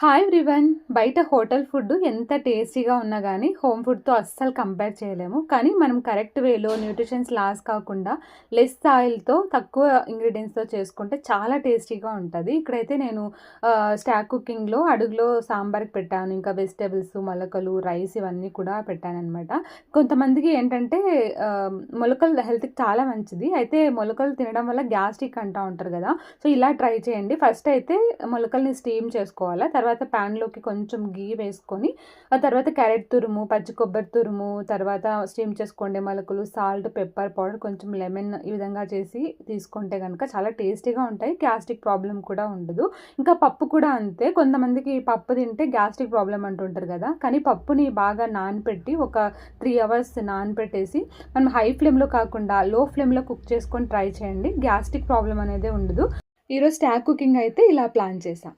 Hi everyone. బయట hotel food ఎంత టేస్టీగా ఉన్నా కానీ హోమ్ ఫుడ్తో అస్సలు కంపేర్ చేయలేము. కానీ మనం కరెక్ట్ వేలో న్యూట్రిషన్స్ లాస్ కాకుండా లెస్ ఆయిల్తో తక్కువ ఇంగ్రీడియంట్స్తో చేసుకుంటే చాలా టేస్టీగా ఉంటుంది. ఇక్కడైతే నేను స్టాక్ కుకింగ్లో అడుగులో సాంబార్కి పెట్టాను, ఇంకా వెజిటేబుల్స్, మొలకలు, రైస్ ఇవన్నీ కూడా పెట్టాను అనమాట. కొంతమందికి ఏంటంటే మొలకలు హెల్త్కి చాలా మంచిది. అయితే మొలకలు తినడం వల్ల గ్యాస్ట్రిక్ అంటూ ఉంటారు కదా. సో ఇలా ట్రై చేయండి. ఫస్ట్ అయితే మొలకల్ని స్టీమ్ చేసుకోవాలి. తర్వాత ప్యాన్లోకి కొంచెం గీ వేసుకొని ఆ తర్వాత క్యారెట్ తురుము, పచ్చి కొబ్బరి తురుము, తర్వాత స్టీమ్ చేసుకోండి మొలకలు, సాల్ట్, పెప్పర్ పౌడర్, కొంచెం లెమన్, ఈ విధంగా చేసి తీసుకుంటే కనుక చాలా టేస్టీగా ఉంటాయి. గ్యాస్ట్రిక్ ప్రాబ్లం కూడా ఉండదు. ఇంకా పప్పు కూడా అంతే. కొంతమందికి పప్పు తింటే గ్యాస్ట్రిక్ ప్రాబ్లం అంటుంటారు కదా. కానీ పప్పుని బాగా నానపెట్టి ఒక 3 అవర్స్ నానపెట్టేసి మనం హై ఫ్లేమ్లో కాకుండా లో ఫ్లేమ్లో కుక్ చేసుకొని ట్రై చేయండి. గ్యాస్ట్రిక్ ప్రాబ్లం అనేది ఉండదు. ఈరోజు స్టాక్ కుకింగ్ అయితే ఇలా ప్లాన్ చేశాం.